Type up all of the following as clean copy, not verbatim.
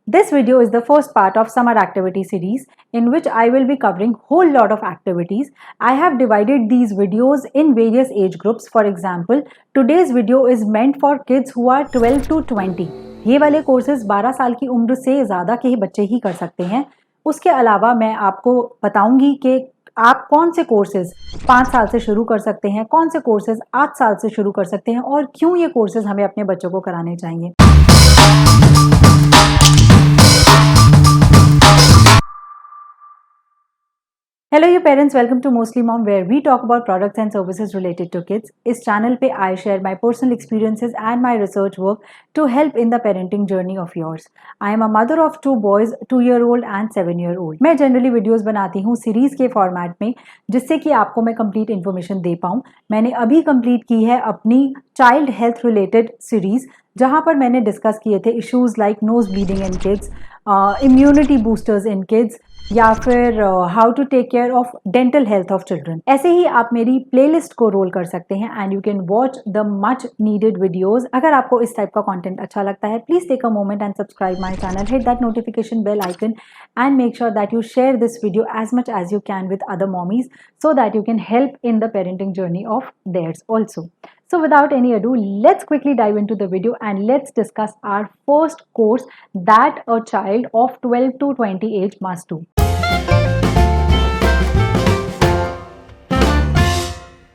This video is the first part of summer activity series in which I will be covering whole lot of activities. I have divided these videos in various age groups. For example, today's video is meant for kids who are 12 to 20. ये वाले courses 12 साल की उम्र से ज़्यादा के ही बच्चे ही कर सकते हैं। उसके अलावा मैं आपको बताऊंगी कि आप कौन से कोर्सेज 5 साल से शुरू कर सकते हैं, कौन से कोर्सेज 8 साल से शुरू कर सकते हैं और क्यों ये कोर्सेज हमें अपने बच्चों को कराने चाहिए। Hello you parents, welcome to Mostly Mom where we talk about products and services related to kids. इस चैनल पे I share my personal experiences and my research work to help in the parenting journey of yours. I am a mother of 2 boys, 2-year-old and 7-year-old. मैं generally videos बनाती हूँ series के format में जिससे कि आपको मैं कंप्लीट इन्फॉर्मेशन दे पाऊँ। मैंने अभी कंप्लीट की है अपनी चाइल्ड हेल्थ रिलेटेड सीरीज जहाँ पर मैंने डिस्कस किए थे issues like nose bleeding in kids, immunity boosters in kids या फिर how to take care of dental health of children. ऐसे ही आप मेरी प्लेलिस्ट को रोल कर सकते हैं and you can watch the much needed videos. अगर आपको इस टाइप का कंटेंट अच्छा लगता है please take a moment and subscribe my channel, hit that notification bell icon and make sure that you share this video as much as you can with other mommies so that you can help in the parenting journey of theirs also. So without any ado, let's quickly dive into the video and let's discuss our first course that a child of 12 to 20 age must do.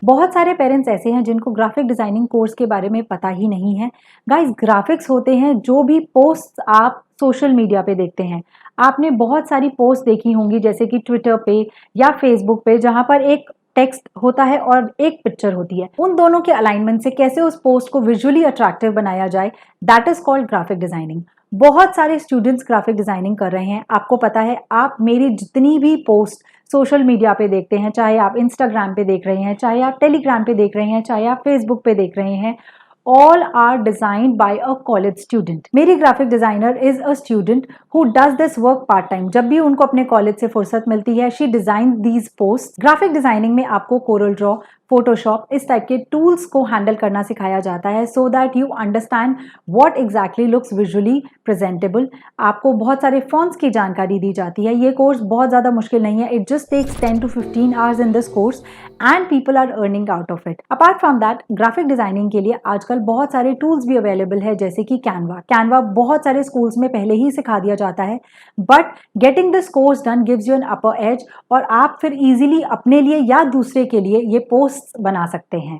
बहुत सारे parents ऐसे हैं जिनको graphic designing course के बारे में पता ही नहीं है। गाइस, ग्राफिक्स होते हैं जो भी पोस्ट आप सोशल मीडिया पे देखते हैं। आपने बहुत सारी पोस्ट देखी होंगी जैसे कि ट्विटर पे या फेसबुक पे जहां पर एक टेक्स्ट होता है और एक पिक्चर होती है। उन दोनों के अलाइनमेंट से कैसे उस पोस्ट को विजुअली अट्रैक्टिव बनाया जाए, that is called graphic designing. बहुत सारे स्टूडेंट्स ग्राफिक डिजाइनिंग कर रहे हैं। आपको पता है, आप मेरी जितनी भी पोस्ट सोशल मीडिया पे देखते हैं, चाहे आप इंस्टाग्राम पे देख रहे हैं, चाहे आप टेलीग्राम पे देख रहे हैं, चाहे आप फेसबुक पे देख रहे हैं, all are designed by a college student. मेरी graphic designer is a student who does this work part time. जब भी उनको अपने कॉलेज से फुर्सत मिलती है, she designs these posts. Graphic designing में आपको कोरल ड्रॉ, फोटोशॉप इस टाइप के टूल्स को हैंडल करना सिखाया जाता है so that you understand what exactly looks visually presentable. आपको बहुत सारे फॉन्ट्स की जानकारी दी जाती है। ये कोर्स बहुत ज़्यादा मुश्किल नहीं है। It just takes 10 to 15 hours in this course and people are earning out of it. Apart from that, graphic designing के लिए आजकल बहुत सारे टूल्स भी अवेलेबल है जैसे कि कैनवा बहुत सारे स्कूल्स में पहले ही सिखा दिया जाता है, but getting this course done gives you an upper as और आप फिर इजीली अपने लिए या दूसरे के लिए ये पोस्ट बना सकते हैं।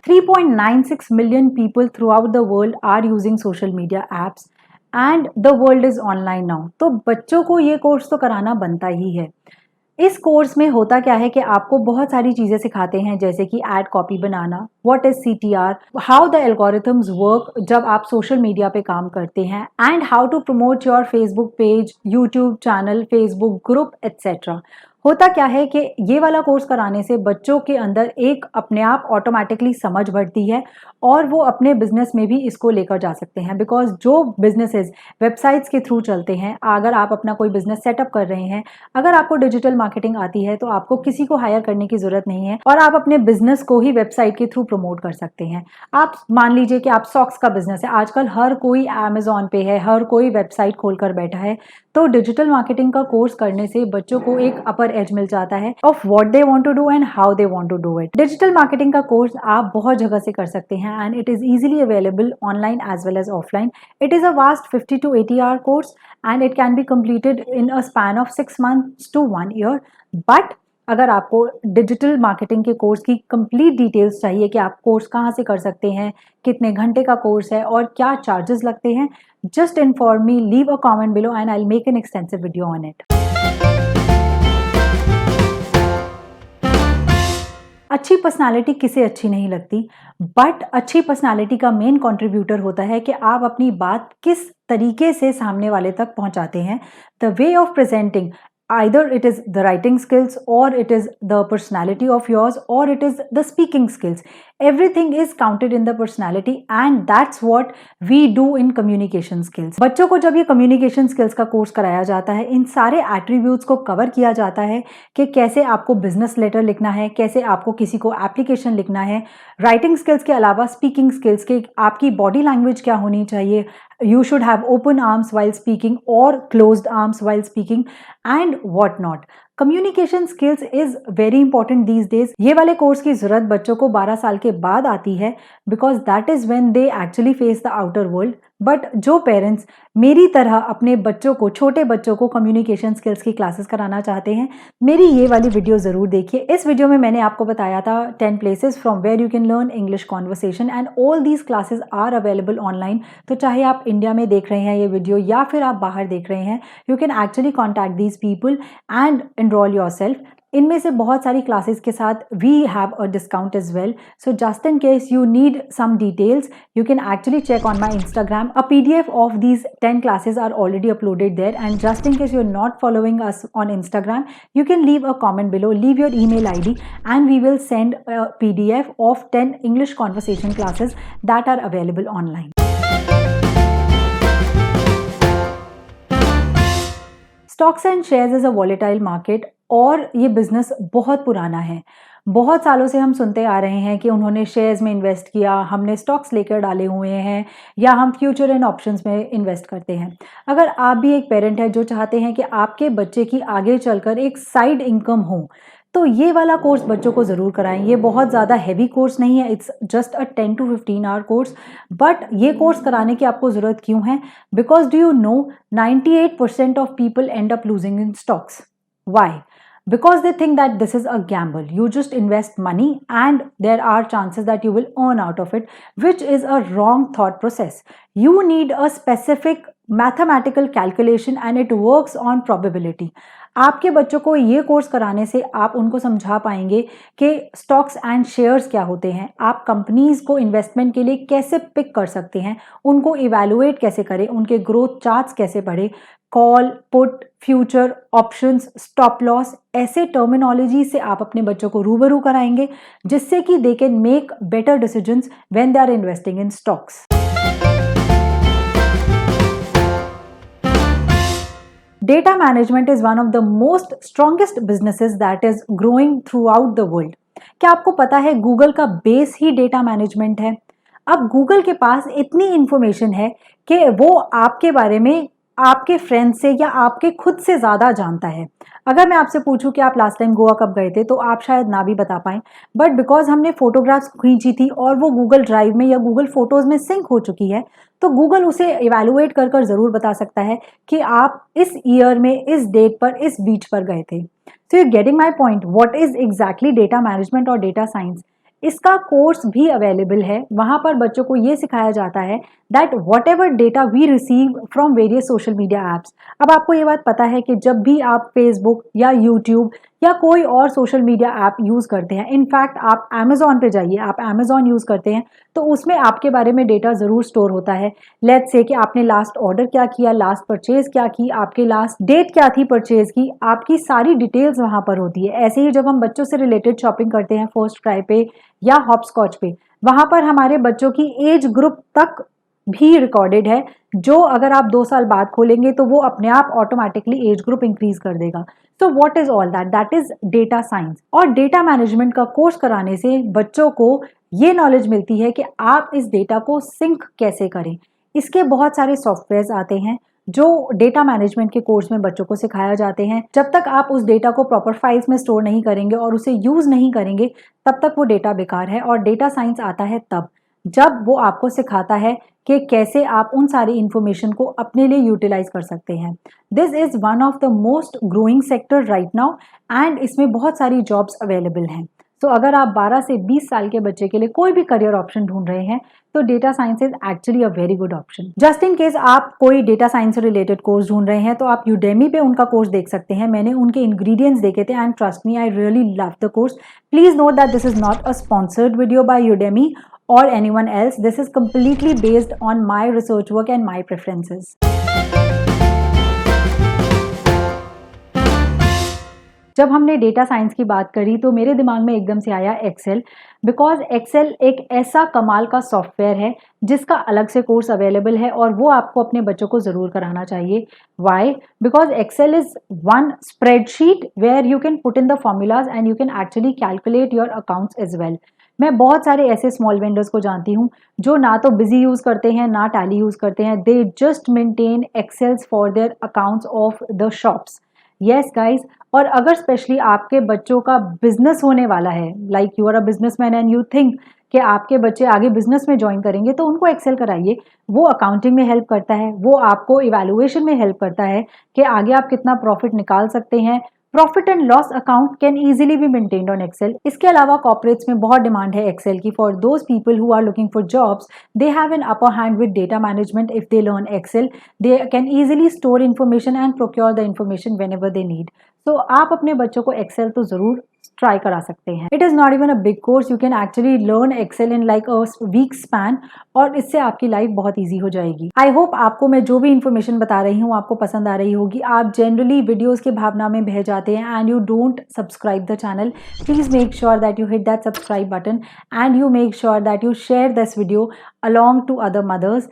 3.96 million people throughout the world are using social media apps and the world is online now. तो बच्चों को ये कोर्स तो कराना बनता ही है। इस कोर्स में होता क्या है कि आपको बहुत सारी चीज़ें सिखाते हैं जैसे कि एड कॉपी बनाना, what is CTR, how the algorithms work जब आप सोशल मीडिया पे काम करते हैं, and how to promote your Facebook page, YouTube channel, Facebook group etcetera. होता क्या है कि ये वाला कोर्स कराने से बच्चों के अंदर एक अपने आप ऑटोमेटिकली समझ बढ़ती है और वो अपने बिजनेस में भी इसको लेकर जा सकते हैं। बिकॉज जो बिजनेसेस वेबसाइट्स के थ्रू चलते हैं, अगर आप अपना कोई बिजनेस सेटअप कर रहे हैं, अगर आपको डिजिटल मार्केटिंग आती है तो आपको किसी को हायर करने की जरूरत नहीं है और आप अपने बिजनेस को ही वेबसाइट के थ्रू प्रमोट कर सकते हैं। आप मान लीजिए कि आप सॉक्स का बिजनेस है, आजकल हर कोई अमेजॉन पे है, हर कोई वेबसाइट खोलकर बैठा है, तो डिजिटल मार्केटिंग का कोर्स करने से बच्चों को एक अपर एज मिल जाता है of what they want to do and how they want to do it. Digital marketing का कोर्स आप बहुत जगह से कर सकते हैं and it is easily available online as well as offline. It is a vast 50 to 80 hour course and it can be completed in a span of 6 months to 1 year. But अगर आपको digital marketing के course की complete details चाहिए कि आप course कहाँ से कर सकते हैं, कितने घंटे का कोर्स है और क्या चार्जेस लगते हैं, just inform me, leave a comment below and I will make an extensive video on it. अच्छी पर्सनालिटी किसे अच्छी नहीं लगती, बट अच्छी पर्सनालिटी का मेन कंट्रीब्यूटर होता है कि आप अपनी बात किस तरीके से सामने वाले तक पहुंचाते हैं। The way of presenting, either it is the writing skills, or it is the personality of yours, or it is the speaking skills. Everything is counted in the personality, and that's what we do in communication skills. बच्चों को जब ये communication skills का course कराया जाता है, इन सारे attributes को कवर किया जाता है कि कैसे आपको बिजनेस लेटर लिखना है, कैसे आपको किसी को एप्लीकेशन लिखना है, राइटिंग स्किल्स के अलावा स्पीकिंग स्किल्स के आपकी बॉडी लैंग्वेज क्या होनी चाहिए, you should have open arms while speaking or closed arms while speaking and what not. Communication skills is very important these days. ये वाले कोर्स की जरूरत बच्चों को 12 साल के बाद आती है because that is when they actually face the outer world. But जो पेरेंट्स मेरी तरह अपने बच्चों को, छोटे बच्चों को कम्युनिकेशन स्किल्स की क्लासेस कराना चाहते हैं, मेरी ये वाली वीडियो ज़रूर देखिए। इस वीडियो में मैंने आपको बताया था 10 places from where you can learn English conversation and all these classes are available online. तो चाहे आप इंडिया में देख रहे हैं ये वीडियो या फिर आप बाहर देख रहे हैं, you can actually contact these people and enrol yourself. इनमें से बहुत सारी क्लासेस के साथ we have a discount as well, so just in case you need some details you can actually check on my Instagram. A PDF of these 10 classes are already uploaded there, and just in case you're not following us on Instagram, you can leave a comment below, leave your email ID, and we will send a PDF of 10 English conversation classes that are available online. Stocks and shares is a volatile market, और ये business बहुत पुराना है। बहुत सालों से हम सुनते आ रहे हैं कि उन्होंने शेयर्स में इन्वेस्ट किया, हमने स्टॉक्स लेकर डाले हुए हैं, या हम फ्यूचर एंड ऑप्शंस में इन्वेस्ट करते हैं। अगर आप भी एक पेरेंट है जो चाहते हैं कि आपके बच्चे की आगे चलकर एक साइड इनकम हो, तो ये वाला कोर्स बच्चों को ज़रूर कराएं। ये बहुत ज़्यादा हैवी कोर्स नहीं है, it's just a 10 to 15 hour course. But ये कोर्स कराने की आपको ज़रूरत क्यों है? Because do you know 98% of people end up losing in stocks. Why? Because they think that this is a gamble. You just invest money and there are chances that you will earn out of it, which is a wrong thought process. You need a specific mathematical calculation and it works on probability. आपके बच्चों को ये course कराने से आप उनको समझा पाएंगे कि स्टॉक्स एंड शेयर्स क्या होते हैं, आप कंपनीज को इन्वेस्टमेंट के लिए कैसे पिक कर सकते हैं, उनको इवैल्यूएट कैसे करें, उनके ग्रोथ चार्ट्स कैसे पढ़ें, call, put, future, options, stop loss, ऐसे टर्मिनोलॉजी से आप अपने बच्चों को रूबरू कराएंगे जिससे कि they can make better decisions when they are investing in stocks. Data management is one of the most strongest businesses that is growing throughout the world. क्या आपको पता है गूगल का बेस ही डेटा मैनेजमेंट है? अब गूगल के पास इतनी information है कि वो आपके बारे में आपके फ्रेंड से या आपके खुद से ज़्यादा जानता है। अगर मैं आपसे पूछूं कि आप लास्ट टाइम गोवा कब गए थे, तो आप शायद ना भी बता पाएं, बट बिकॉज हमने फोटोग्राफ्स खींची थी और वो गूगल ड्राइव में या गूगल फोटोज़ में सिंक हो चुकी है, तो गूगल उसे इवैल्यूएट कर कर ज़रूर बता सकता है कि आप इस ईयर में इस डेट पर इस बीच पर गए थे। So you getting my point, what is exactly data management और डेटा साइंस? इसका कोर्स भी अवेलेबल है। वहाँ पर बच्चों को ये सिखाया जाता है that whatever data we receive from various social media apps. अब आपको ये बात पता है कि जब भी आप फेसबुक या यूट्यूब या कोई और सोशल मीडिया ऐप यूज़ करते हैं, इनफैक्ट आप अमेजोन पे जाइए, आप अमेजोन यूज़ करते हैं, तो उसमें आपके बारे में डेटा ज़रूर स्टोर होता है। लेट्स से कि आपने लास्ट ऑर्डर क्या किया, लास्ट परचेज क्या की, आपके लास्ट डेट क्या थी परचेज की, आपकी सारी डिटेल्स वहाँ पर होती है। ऐसे ही जब हम बच्चों से रिलेटेड शॉपिंग करते हैं फर्स्ट क्राई पे या हॉपस्कॉच पे, वहाँ पर हमारे बच्चों की एज ग्रुप तक भी रिकॉर्डेड है, जो अगर आप 2 साल बाद खोलेंगे तो वो अपने आप ऑटोमेटिकली एज ग्रुप इंक्रीज कर देगा। So what is all that? That is data science. और डेटा मैनेजमेंट का कोर्स कराने से बच्चों को ये नॉलेज मिलती है कि आप इस डेटा को सिंक कैसे करें। इसके बहुत सारे सॉफ्टवेयर्स आते हैं जो डेटा मैनेजमेंट के कोर्स में बच्चों को सिखाया जाते हैं। जब तक आप उस डेटा को प्रॉपर फाइल्स में स्टोर नहीं करेंगे और उसे यूज नहीं करेंगे, तब तक वो डेटा बेकार है। और डेटा साइंस आता है तब जब वो आपको सिखाता है कि कैसे आप उन सारी इंफॉर्मेशन को अपने लिए यूटिलाइज कर सकते हैं। This is one of the most growing sector right now, and इसमें बहुत सारी जॉब्स अवेलेबल हैं। तो अगर आप 12 से 20 साल के बच्चे के लिए कोई भी करियर ऑप्शन ढूंढ रहे हैं, तो data science is actually a very good option. Just in case आप कोई डेटा साइंस से रिलेटेड कोर्स ढूंढ रहे हैं, तो आप यूडेमी पे उनका कोर्स देख सकते हैं। मैंने उनके इंग्रेडिएंट्स देखे थे and trust me, I really love the course. Please note that this is not a sponsored video by Udemy or anyone else. This is completely based on my research work and my preferences. जब हमने data science की बात करी तो मेरे दिमाग में एकदम से आया एक्सेल, बिकॉज एक्सेल एक ऐसा कमाल का सॉफ्टवेयर है जिसका अलग से कोर्स अवेलेबल है और वो आपको अपने बच्चों को ज़रूर कराना चाहिए। Why? Because Excel is one spreadsheet where you can put in the formulas and you can actually calculate your accounts as well. मैं बहुत सारे ऐसे स्मॉल वेंडर्स को जानती हूँ जो ना तो बिजी यूज़ करते हैं ना टैली यूज़ करते हैं, they just maintain excels for their accounts of the shops. Yes guys, और अगर स्पेशली आपके बच्चों का बिजनेस होने वाला है, like you are a businessman and you think कि आपके बच्चे आगे बिजनेस में ज्वाइन करेंगे, तो उनको एक्सेल कराइए। वो अकाउंटिंग में हेल्प करता है, वो आपको इवैल्यूएशन में हेल्प करता है कि आगे आप कितना प्रॉफिट निकाल सकते हैं। Profit and loss account can easily be maintained on Excel. इसके अलावा कॉर्पोरेट्स में बहुत डिमांड है एक्सेल की। For those people who are looking for jobs, they have an upper hand with data management if they learn Excel. They can easily store information and procure the information whenever they need. तो आप अपने बच्चों को Excel तो जरूर try करा सकते हैं। It is not even a big course, you can actually learn Excel in like a week span, और इससे आपकी लाइफ बहुत ईजी हो जाएगी। आई होप आपको मैं जो भी इन्फॉर्मेशन बता रही हूँ आपको पसंद आ रही होगी। आप जनरली वीडियोस की भावना में बह जाते हैं and you don't subscribe the channel. Please make sure that you hit that subscribe button and you make sure that you share this video along to other mothers.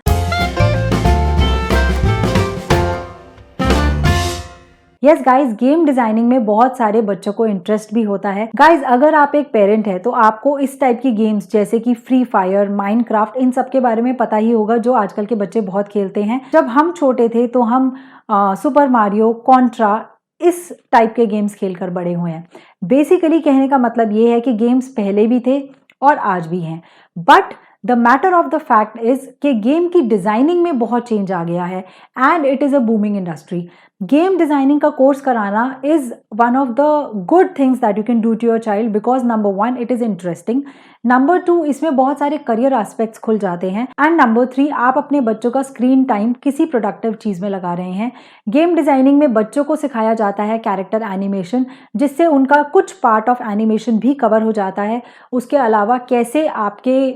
Yes guys, game designing में बहुत सारे बच्चों को interest भी होता है। Guys, अगर आप एक पेरेंट है तो आपको इस टाइप की गेम्स जैसे कि फ्री फायर, माइनक्राफ्ट, इन सब के बारे में पता ही होगा जो आजकल के बच्चे बहुत खेलते हैं। जब हम छोटे थे तो हम सुपर मारियो, कॉन्ट्रा, इस टाइप के गेम्स खेलकर बड़े हुए हैं। बेसिकली कहने का मतलब ये है कि गेम्स पहले भी थे और आज भी हैं, but the matter of the fact is कि गेम की डिजाइनिंग में बहुत चेंज आ गया है and it is a booming industry. Game designing का कोर्स कराना is one of the good things that you can do to your child, because number one it is interesting, number two इसमें बहुत सारे career aspects खुल जाते हैं, and number three आप अपने बच्चों का स्क्रीन टाइम किसी प्रोडक्टिव चीज में लगा रहे हैं। गेम डिजाइनिंग में बच्चों को सिखाया जाता है कैरेक्टर एनिमेशन, जिससे उनका कुछ पार्ट ऑफ एनिमेशन भी कवर हो जाता है। उसके अलावा कैसे आपके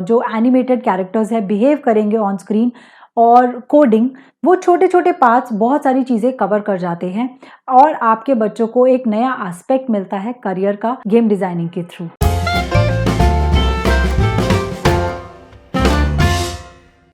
जो एनिमेटेड कैरेक्टर्स है बिहेव करेंगे ऑन स्क्रीन, और कोडिंग, वो छोटे छोटे पार्ट्स बहुत सारी चीज़ें कवर कर जाते हैं और आपके बच्चों को एक नया एस्पेक्ट मिलता है करियर का गेम डिजाइनिंग के through.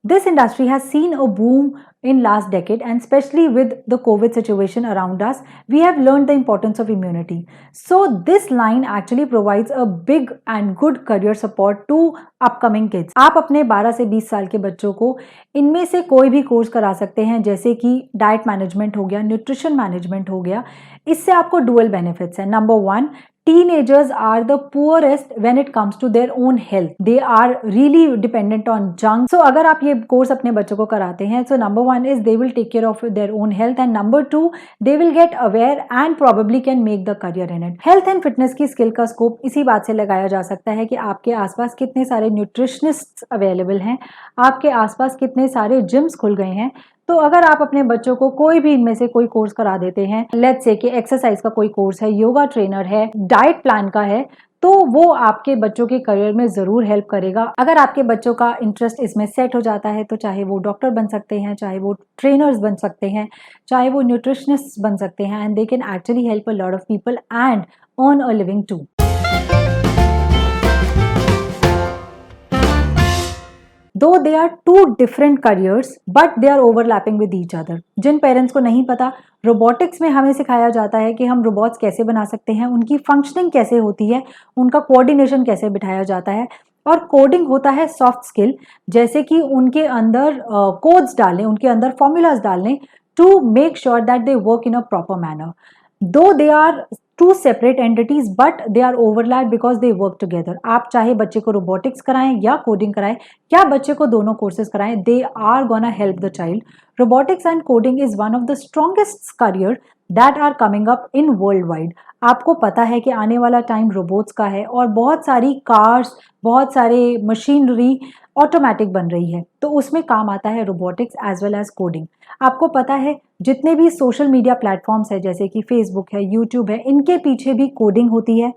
This industry has seen a boom in last decade, and especially with the COVID situation around us, we have learned the importance of immunity. So this line actually provides a big and good career support to upcoming kids. आप अपने 12 से 20 साल के बच्चों को इनमें से कोई भी कोर्स करा सकते हैं, जैसे कि डाइट मैनेजमेंट हो गया, न्यूट्रिशन मैनेजमेंट हो गया। इससे आपको डुअल बेनिफिट्स है। Number one, teenagers are the poorest when it comes to their own health. They are really dependent on junk. So अगर आप ये कोर्स अपने बच्चों को कराते हैं, so number one is they will take care of their own health, and number two they will get aware and probably can make the career in it. Health and fitness की skill का scope इसी बात से लगाया जा सकता है कि आपके आसपास कितने सारे न्यूट्रिशनिस्ट अवेलेबल हैं, आपके आसपास कितने सारे जिम्स खुल गए हैं। तो अगर आप अपने बच्चों को कोई भी इनमें से कोई कोर्स करा देते हैं, लेट्स से कि एक्सरसाइज का कोई कोर्स है, योगा ट्रेनर है, डाइट प्लान का है, तो वो आपके बच्चों के करियर में ज़रूर हेल्प करेगा। अगर आपके बच्चों का इंटरेस्ट इसमें सेट हो जाता है तो चाहे वो डॉक्टर बन सकते हैं, चाहे वो ट्रेनर्स बन सकते हैं, चाहे वो न्यूट्रिशनिस्ट बन सकते हैं, and they can actually help a lot of people and earn a living too. Though they are two different careers, but they are overlapping with each other. जिन पेरेंट्स को नहीं पता, रोबोटिक्स में हमें सिखाया जाता है कि हम रोबोट्स कैसे बना सकते हैं, उनकी फंक्शनिंग कैसे होती है, उनका कोऑर्डिनेशन कैसे बिठाया जाता है, और कोडिंग होता है सॉफ्ट स्किल, जैसे कि उनके अंदर कोड्स डालें, उनके अंदर फॉर्मूलाज डालें to make sure that they work in a proper manner. Though they are two separate entities but they are overlap because they work together. आप चाहे बच्चे को रोबोटिक्स कराएं या कोडिंग कराएं या बच्चे को दोनों कोर्सेज कराएं, they are gonna help the child. Robotics and coding is one of the strongest career that are coming up in worldwide. आपको पता है कि आने वाला टाइम रोबोट्स का है और बहुत सारी कार्स, बहुत सारे मशीनरी ऑटोमेटिक बन रही है, तो उसमें काम आता है robotics as well as coding. आपको पता है जितने भी सोशल मीडिया प्लेटफॉर्म्स है जैसे कि फेसबुक है, यूट्यूब है, इनके पीछे भी कोडिंग होती है।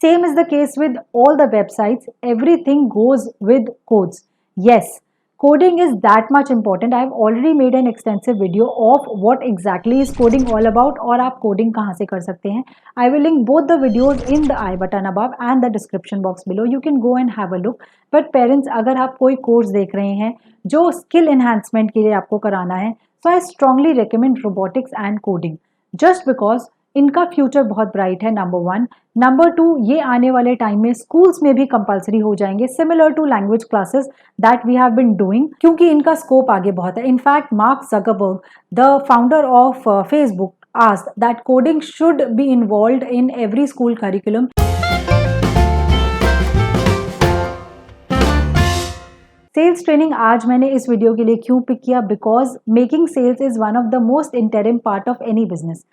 Same is the case with all the websites, everything goes with codes. Yes, Coding is that much important. I've already made an extensive video of what exactly is coding all about और आप coding कहाँ से कर सकते हैं. I will link both the videos in the I button above and the description box below. You can go and have a look. But parents, अगर आप कोई course देख रहे हैं जो skill enhancement के लिए आपको कराना है, so I strongly recommend robotics and coding. Just because इनका फ्यूचर बहुत ब्राइट है, नंबर 1. नंबर 2, ये आने वाले टाइम में स्कूल्स में भी कंपलसरी हो जाएंगे, similar to language classes that we have been doing, क्योंकि इनका स्कोप आगे बहुत है. In fact Mark Zuckerberg, the founder of Facebook, asked that coding should be involved in every school curriculum. Sales training आज मैंने इस वीडियो के लिए क्यों पिक किया? Because making sales is one of the most interim part of any business.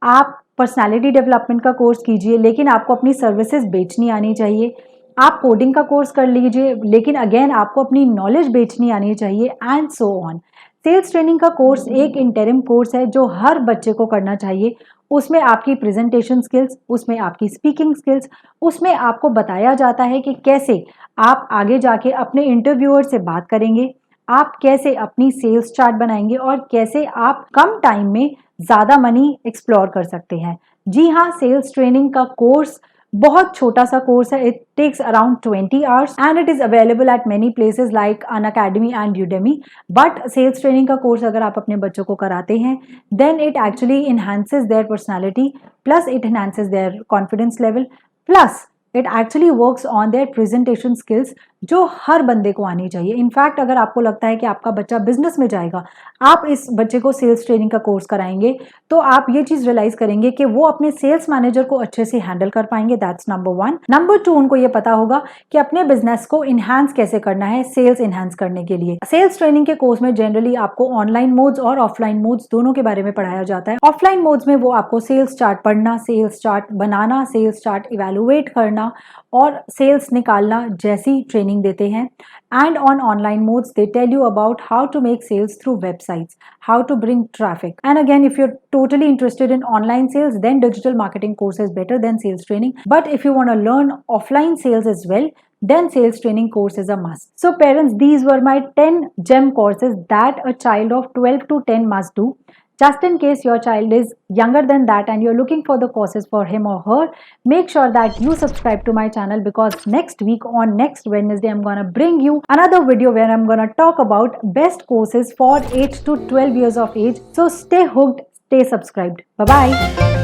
आप personality development का कोर्स कीजिए, लेकिन आपको अपनी सर्विसेज बेचनी आनी चाहिए. आप कोडिंग का कोर्स कर लीजिए, लेकिन अगेन आपको अपनी नॉलेज बेचनी आनी चाहिए, and so on. Sales training का कोर्स एक इंटरिम कोर्स है जो हर बच्चे को करना चाहिए. उसमें आपकी प्रेजेंटेशन स्किल्स, उसमें आपकी स्पीकिंग स्किल्स, उसमें आपको बताया जाता है कि कैसे आप आगे जाके अपने इंटरव्यूअर से बात करेंगे, आप कैसे अपनी सेल्स चार्ट बनाएंगे और कैसे आप कम टाइम में ज़्यादा मनी एक्सप्लोर कर सकते हैं. जी हाँ, सेल्स ट्रेनिंग का कोर्स बहुत छोटा सा कोर्स है. It takes around 20 hours and it is available at many places like Unacademy and Udemy. But sales training का कोर्स अगर आप अपने बच्चों को कराते हैं, then it actually enhances their personality, plus it enhances their confidence level, plus it actually works on their presentation skills जो हर बंदे को आनी चाहिए. इनफैक्ट अगर आपको लगता है कि आपका बच्चा बिजनेस में जाएगा, आप इस बच्चे को सेल्स ट्रेनिंग का कोर्स कराएंगे, तो आप ये चीज़ रियलाइज करेंगे कि वो अपने सेल्स मैनेजर को अच्छे से हैंडल कर पाएंगे. That's number 1. नंबर 2, उनको ये पता होगा कि अपने बिजनेस को इन्हांस कैसे करना है सेल्स इन्हांस करने के लिए. सेल्स ट्रेनिंग के कोर्स में जनरली आपको ऑनलाइन मोड्स और ऑफलाइन मोड्स दोनों के बारे में पढ़ाया जाता है. ऑफलाइन मोड्स में वो आपको सेल्स चार्ट पढ़ना, सेल्स चार्ट बनाना, सेल्स चार्ट इवेलुएट करना और सेल्स निकालना जैसी ट्रेनिंग देते हैं. And on online modes, they tell you about how to make sales through websites, how to bring traffic. And again, if you're totally interested in online sales, then digital marketing course is better than sales training. But if you want to learn offline sales as well, then sales training course is a must. So parents, these were my 10 gem courses that a child of 12 to 10 must do. Just in case your child is younger than that and you're looking for the courses for him or her, make sure that you subscribe to my channel, because next week on next Wednesday, I'm gonna bring you another video where I'm gonna talk about best courses for 8 to 12 years of age. So stay hooked, stay subscribed. Bye-bye.